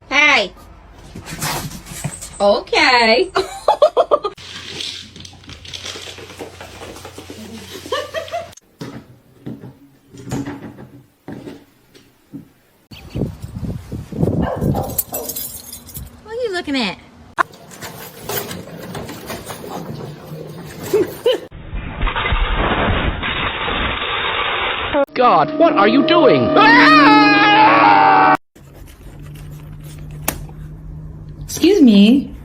Hey. Okay. What are you looking at? God, what are you doing? Excuse me.